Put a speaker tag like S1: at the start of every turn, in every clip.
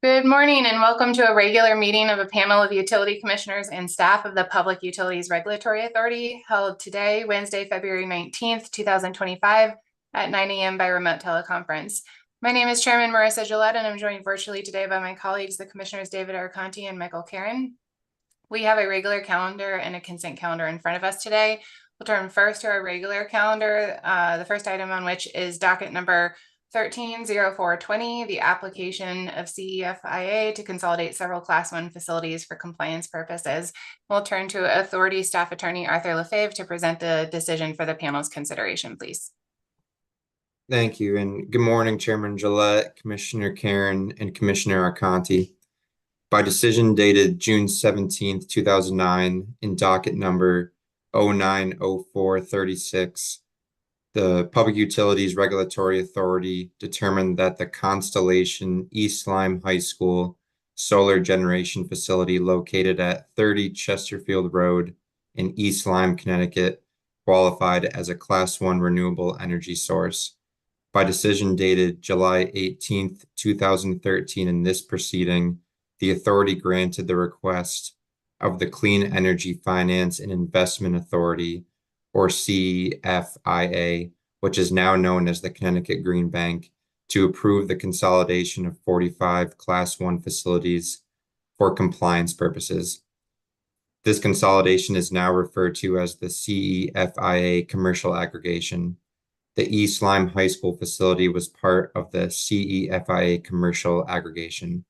S1: Good morning and welcome to a regular meeting of a panel of utility commissioners and staff of the Public Utilities Regulatory Authority held today, Wednesday, February 19th, 2025 at 9 a.m. by remote teleconference. My name is Chairman Marissa Gillette and I'm joined virtually today by my colleagues, the Commissioners David Arconti and Michael Karen. We have a regular calendar and a consent calendar in front of us today. We'll turn first to our regular calendar. The first item on which is docket number 130420, the application of CEFIA to consolidate several Class 1 facilities for compliance purposes. We'll turn to Authority Staff Attorney Arthur Lefebvre to present the decision for the panel's consideration, please.
S2: Thank you, and good morning, Chairman Gillette, Commissioner Karen, and Commissioner Arconti. By decision dated June 17th, 2009, in docket number 090436, the Public Utilities Regulatory Authority determined that the Constellation East Lyme High School solar generation facility located at 30 Chesterfield Road in East Lyme, Connecticut, qualified as a Class 1 renewable energy source. By decision dated July 18th, 2013, in this proceeding, the authority granted the request of the Clean Energy Finance and Investment Authority, or CEFIA, which is now known as the Connecticut Green Bank, to approve the consolidation of 45 Class 1 facilities for compliance purposes. This consolidation is now referred to as the CEFIA commercial aggregation. The East Lyme High School facility was part of the CEFIA commercial aggregation.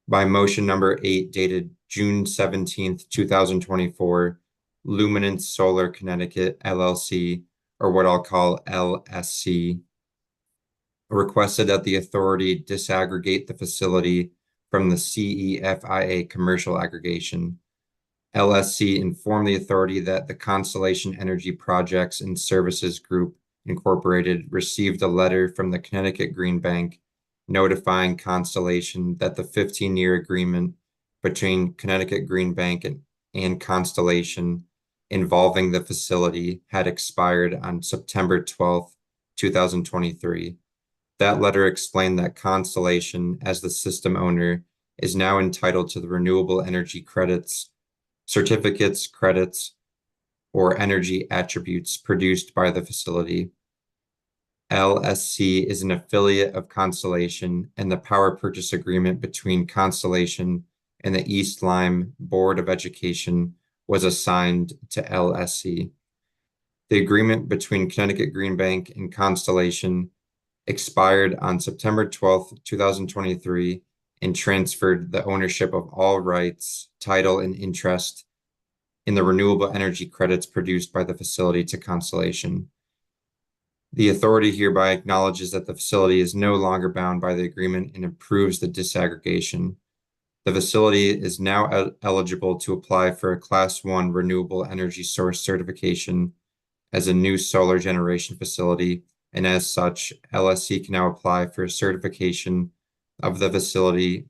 S2: By motion number 8, dated June 17th, 2024, Luminance Solar Connecticut, LLC, or what I'll call LSC, requested that the authority disaggregate the facility from the CEFIA commercial aggregation. LSC informed the authority that the Constellation Energy Projects and Services Group Incorporated received a letter from the Connecticut Green Bank notifying Constellation that the 15-year agreement between Connecticut Green Bank and Constellation involving the facility had expired on September 12th, 2023. That letter explained that Constellation, as the system owner, is now entitled to the renewable energy credits, certificates, credits, or energy attributes produced by the facility. LSC is an affiliate of Constellation, and the power purchase agreement between Constellation and the East Lyme Board of Education was assigned to LSC. The agreement between Connecticut Green Bank and Constellation expired on September 12th, 2023, and transferred the ownership of all rights, title, and interest in the renewable energy credits produced by the facility to Constellation. The authority hereby acknowledges that the facility is no longer bound by the agreement and approves the disaggregation. The facility is now eligible to apply for a Class 1 renewable energy source certification as a new solar generation facility, and as such, LSC can now apply for a certification of the facility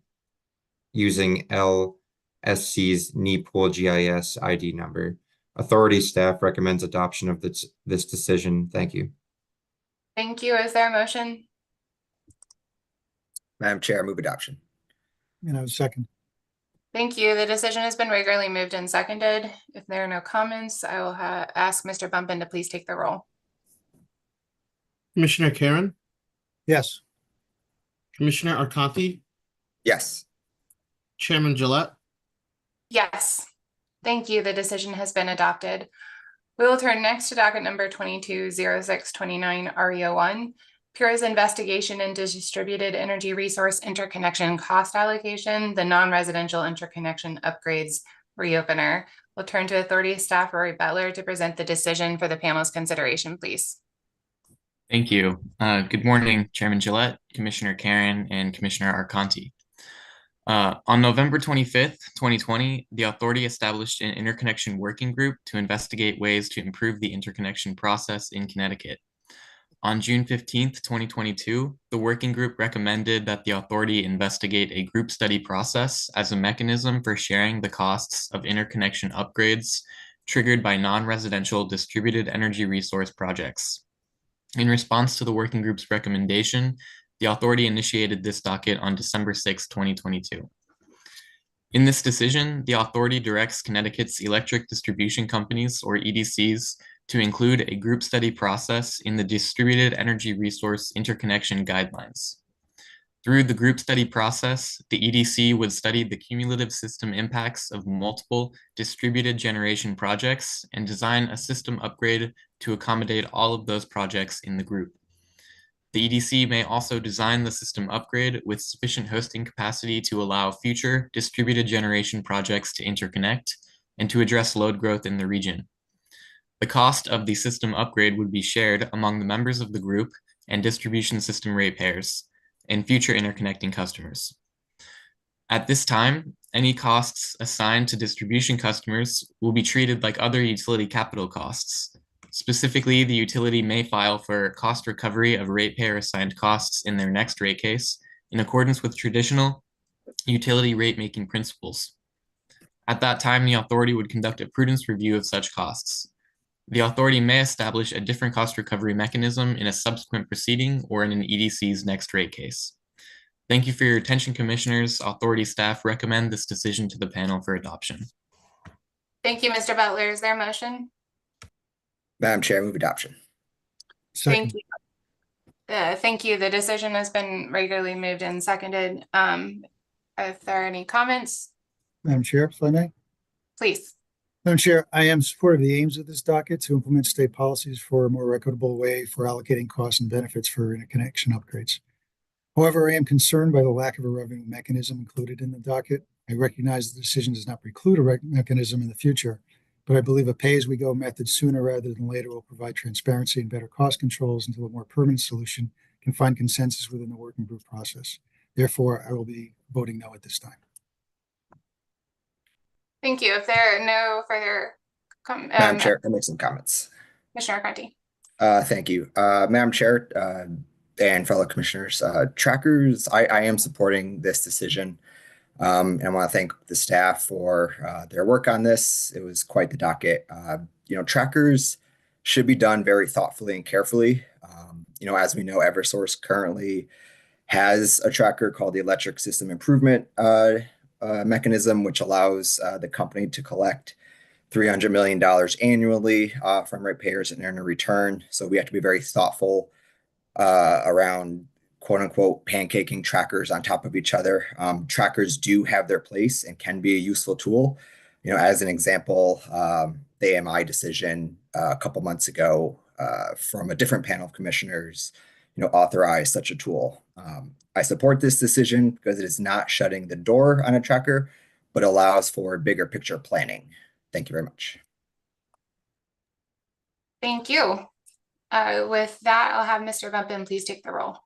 S2: using LSC's NEPOOL GIS ID number. Authority staff recommends adoption of this decision. Thank you.
S1: Thank you. Is there a motion?
S3: Madam Chair, move adoption.
S4: And I would second.
S1: Thank you. The decision has been regularly moved and seconded. If there are no comments, I will ask Mr. Bumpin to please take the roll.
S5: Commissioner Karen,
S4: Yes.
S5: Commissioner Arconti,
S3: Yes.
S5: Chairman Gillette.
S1: Yes. Thank you. The decision has been adopted. We will turn next to docket number 220629 REO1, PURE's investigation into distributed energy resource interconnection cost allocation, the non-residential interconnection upgrades reopener. We'll turn to Authority Staff Rory Butler to present the decision for the panel's consideration, please.
S6: Thank you. Good morning, Chairman Gillette, Commissioner Karen, and Commissioner Arconti. On November 25th, 2020, the authority established an interconnection working group to investigate ways to improve the interconnection process in Connecticut. On June 15th, 2022, the working group recommended that the authority investigate a group study process as a mechanism for sharing the costs of interconnection upgrades triggered by non-residential distributed energy resource projects. In response to the working group's recommendation, The authority initiated this docket on December 6, 2022. In this decision, the authority directs Connecticut's electric distribution companies, or EDCs, to include a group study process in the Distributed Energy Resource Interconnection Guidelines. Through the group study process, the EDC would study the cumulative system impacts of multiple distributed generation projects and design a system upgrade to accommodate all of those projects in the group. The EDC may also design the system upgrade with sufficient hosting capacity to allow future distributed generation projects to interconnect and to address load growth in the region. The cost of the system upgrade would be shared among the members of the group and distribution system ratepayers and future interconnecting customers. At this time, any costs assigned to distribution customers will be treated like other utility capital costs. Specifically, the utility may file for cost recovery of ratepayer assigned costs in their next rate case in accordance with traditional utility rate-making principles. At that time, the authority would conduct a prudence review of such costs. The authority may establish a different cost recovery mechanism in a subsequent proceeding or in an EDC's next rate case. Thank you for your attention, Commissioners. Authority staff recommend this decision to the panel for adoption.
S1: Thank you, Mr. Butler. Is there a motion?
S3: Madam Chair, I move adoption.
S1: Thank
S4: Second.
S1: you. Thank you. The decision has been regularly moved and seconded. If there are any comments,
S4: Madam Chair, if I may.
S1: please.
S4: Madam Chair, I am supportive of the aims of this docket to implement state policies for a more equitable way for allocating costs and benefits for interconnection upgrades. However, I am concerned by the lack of a revenue mechanism included in the docket. I recognize the decision does not preclude a mechanism in the future, but I believe a pay-as-we-go method sooner rather than later will provide transparency and better cost controls until a more permanent solution can find consensus within the working group process. Therefore, I will be voting no at this time.
S1: Thank you. If there are no further
S3: Madam Chair, I make some comments.
S1: Commissioner Conti.
S3: Thank you. Madam Chair, and fellow commissioners, trackers, I am supporting this decision. And I want to thank the staff for their work on this. It was quite the docket. Trackers should be done very thoughtfully and carefully. As we know, Eversource currently has a tracker called the Electric System Improvement Mechanism, which allows the company to collect $300 million annually from ratepayers and earn a return. So we have to be very thoughtful around quote unquote pancaking trackers on top of each other. Trackers do have their place and can be a useful tool. As an example, the AMI decision a couple months ago from a different panel of commissioners, authorized such a tool. I support this decision because it is not shutting the door on a tracker, but allows for bigger picture planning. Thank you very much.
S1: Thank you. With that, I'll have Mr. Bumpin please take the roll.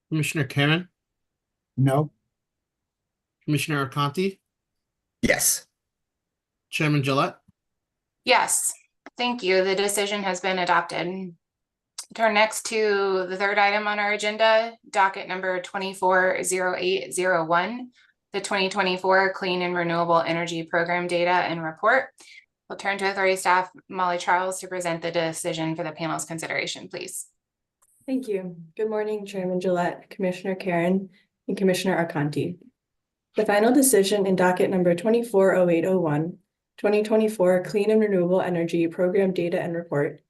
S5: Commissioner Karen,
S4: No.
S5: Commissioner Arconti,
S3: Yes.
S5: Chairman Gillette.
S1: Yes, thank you. The decision has been adopted. Turn next to the third item on our agenda, docket number 240801, the 2024 Clean and Renewable Energy Program Data and Report. We'll turn to authority staff Molly Charles to present the decision for the panel's consideration, please.
S7: Thank you. Good morning, Chairman Gillette, Commissioner Karen, and Commissioner Arconti. The final decision in docket number 240801, 2024 Clean and Renewable Energy Program Data and Report,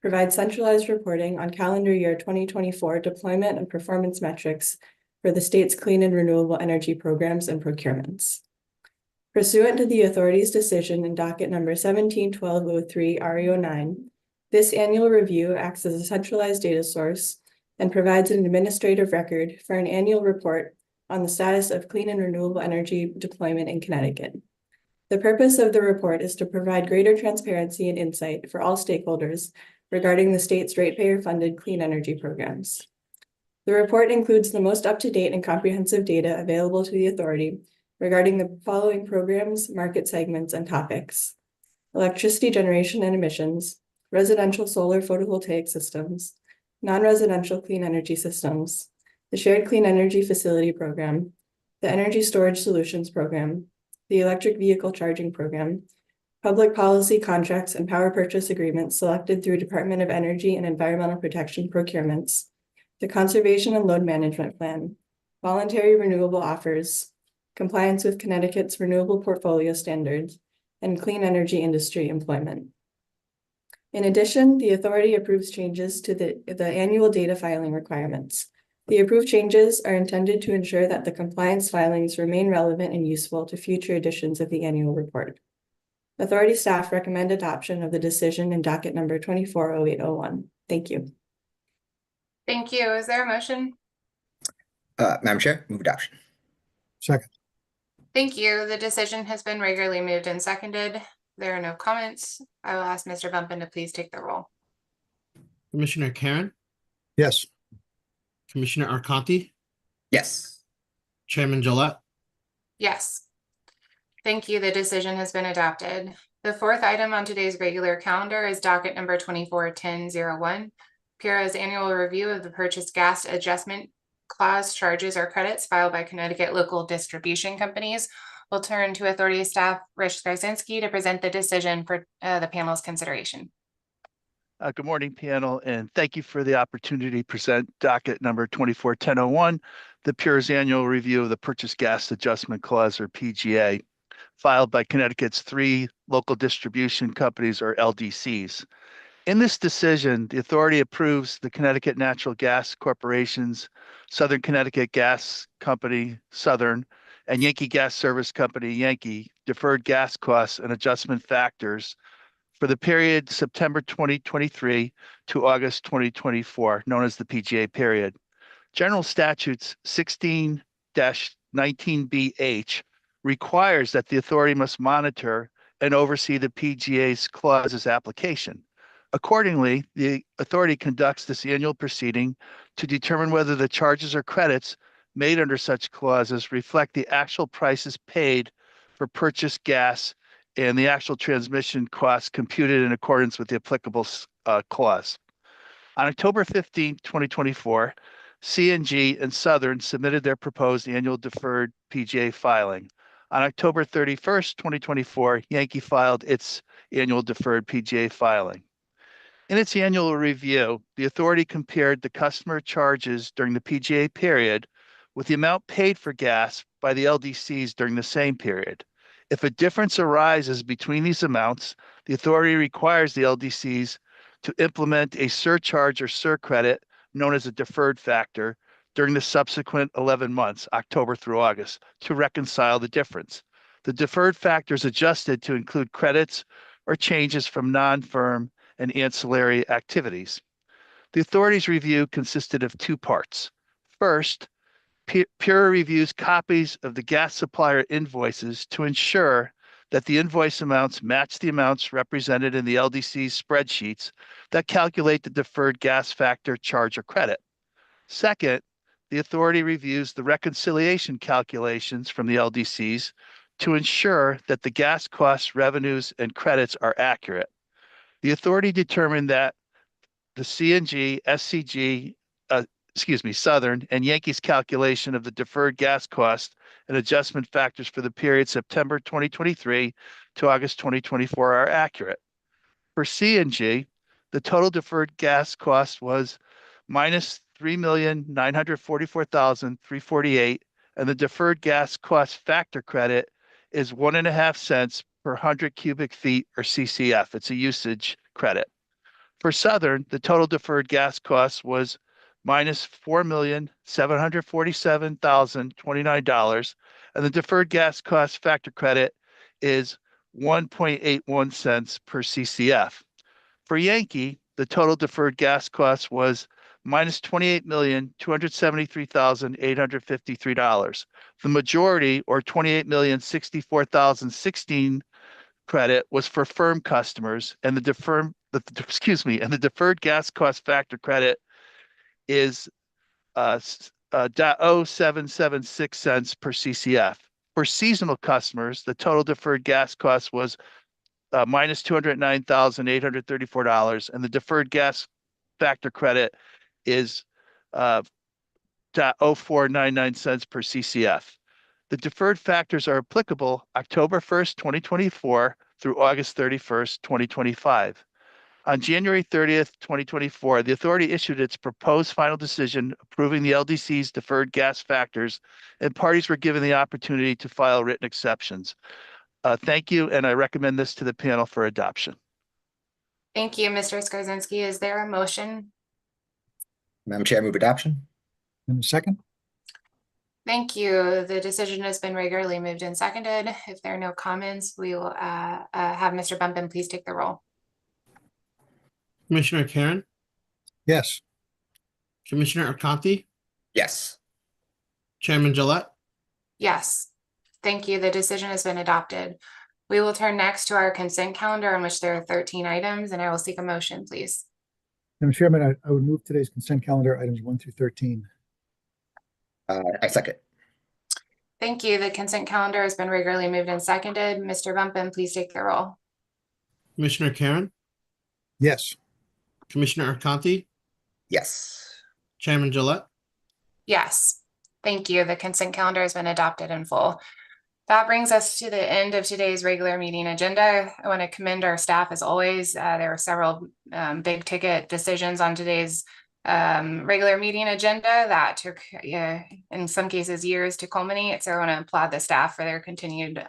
S7: provides centralized reporting on calendar year 2024 deployment and performance metrics for the state's clean and renewable energy programs and procurements. Pursuant to the authority's decision in docket number 171203 RE09, this annual review acts as a centralized data source and provides an administrative record for an annual report on the status of clean and renewable energy deployment in Connecticut. The purpose of the report is to provide greater transparency and insight for all stakeholders regarding the state's ratepayer-funded clean energy programs. The report includes the most up-to-date and comprehensive data available to the authority regarding the following programs, market segments, and topics: electricity generation and emissions, residential solar photovoltaic systems, non-residential clean energy systems, the Shared Clean Energy Facility Program, the Energy Storage Solutions Program, the Electric Vehicle Charging Program, public policy contracts and power purchase agreements selected through Department of Energy and Environmental Protection procurements, the Conservation and Load Management Plan, voluntary renewable offers, compliance with Connecticut's renewable portfolio standards, and clean energy industry employment. In addition, the authority approves changes to the annual data filing requirements. The approved changes are intended to ensure that the compliance filings remain relevant and useful to future editions of the annual report. Authority staff recommend adoption of the decision in docket number 240801. Thank you.
S1: Thank you. Is there a motion?
S3: Madam Chair, move adoption.
S4: Second.
S1: Thank you. The decision has been regularly moved and seconded. There are no comments. I will ask Mr. Bumpin to please take the roll.
S5: Commissioner Karen,
S4: Yes.
S5: Commissioner Arconti,
S3: Yes.
S5: Chairman Gillette.
S1: Yes. Thank you. The decision has been adopted. The fourth item on today's regular calendar is docket number 241001. PURA's annual review of the purchased gas adjustment clause charges or credits filed by Connecticut local distribution companies. We'll turn to authority staff Rich Skarzinski to present the decision for the panel's consideration.
S8: Good morning, panel, and thank you for the opportunity to present docket number 241001, the PURA's annual review of the Purchased Gas Adjustment Clause, or PGA, filed by Connecticut's 3 local distribution companies, or LDCs. In this decision, the authority approves the Connecticut Natural Gas Corporation's Southern Connecticut Gas Company, Southern, and Yankee Gas Service Company, Yankee, deferred gas costs and adjustment factors for the period September 2023 to August 2024, known as the PGA period. General Statutes 16-19BH requires that the authority must monitor and oversee the PGA's clauses application. Accordingly, the authority conducts this annual proceeding to determine whether the charges or credits made under such clauses reflect the actual prices paid for purchased gas and the actual transmission costs computed in accordance with the applicable clause. On October 15, 2024, CNG and Southern submitted their proposed annual deferred PGA filing. On October 31st, 2024, Yankee filed its annual deferred PGA filing. In its annual review, the authority compared the customer charges during the PGA period with the amount paid for gas by the LDCs during the same period. If a difference arises between these amounts, the authority requires the LDCs to implement a surcharge or surcredit known as a deferred factor during the subsequent 11 months, October through August, to reconcile the difference. The deferred factor is adjusted to include credits or changes from non-firm and ancillary activities. The authority's review consisted of 2 parts. First, PURA reviews copies of the gas supplier invoices to ensure that the invoice amounts match the amounts represented in the LDC's spreadsheets that calculate the deferred gas factor charge or credit. Second, the authority reviews the reconciliation calculations from the LDCs to ensure that the gas costs, revenues, and credits are accurate. The authority determined that the CNG, SCG, Southern, and Yankees calculation of the deferred gas cost and adjustment factors for the period September 2023 to August 2024 are accurate. For CNG, the total deferred gas cost was minus $3,944,348, and the deferred gas cost factor credit is 1.5 cents per 100 cubic feet, or CCF. It's a usage credit. For Southern, the total deferred gas cost was minus $4,747,029, and the deferred gas cost factor credit is 1.81 cents per CCF. For Yankee, the total deferred gas cost was minus $28,273,853. The majority, or $28,064,016 credit, was for firm customers, and the deferred gas cost factor credit is 0.0776 cents per CCF. For seasonal customers, the total deferred gas cost was minus $209,834, and the deferred gas factor credit is 0.0499 cents per CCF. The deferred factors are applicable October 1st, 2024 through August 31st, 2025. On January 30th, 2024, the authority issued its proposed final decision approving the LDC's deferred gas factors, and parties were given the opportunity to file written exceptions. Thank you, and I recommend this to the panel for adoption.
S1: Thank you, Mr. Skarzinski. Is there a motion?
S3: Madam Chair, move adoption.
S4: And a second?
S1: Thank you. The decision has been regularly moved and seconded. If there are no comments, we will have Mr. Bumpin please take the roll.
S5: Commissioner Karen,
S4: Yes.
S5: Commissioner Arconti,
S3: Yes.
S5: Chairman Gillette.
S1: Yes, thank you. The decision has been adopted. We will turn next to our consent calendar in which there are 13 items, and I will seek a motion, please.
S4: Madam Chairman, I would move today's consent calendar items 1 through 13.
S3: I second.
S1: Thank you. The consent calendar has been regularly moved and seconded. Mr. Bumpin, please take the roll.
S5: Commissioner Karen,
S4: Yes.
S5: Commissioner Arconti,
S3: Yes.
S5: Chairman Gillette.
S1: Yes, thank you. The consent calendar has been adopted in full. That brings us to the end of today's regular meeting agenda. I want to commend our staff as always. There were several big ticket decisions on today's regular meeting agenda that took, in some cases, years to culminate. So I want to applaud the staff for their continued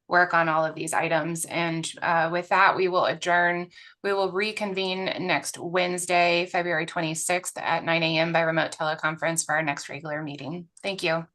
S1: work on all of these items. And with that, we will adjourn. We will reconvene next Wednesday, February 26th at 9 a.m. by remote teleconference for our next regular meeting. Thank you.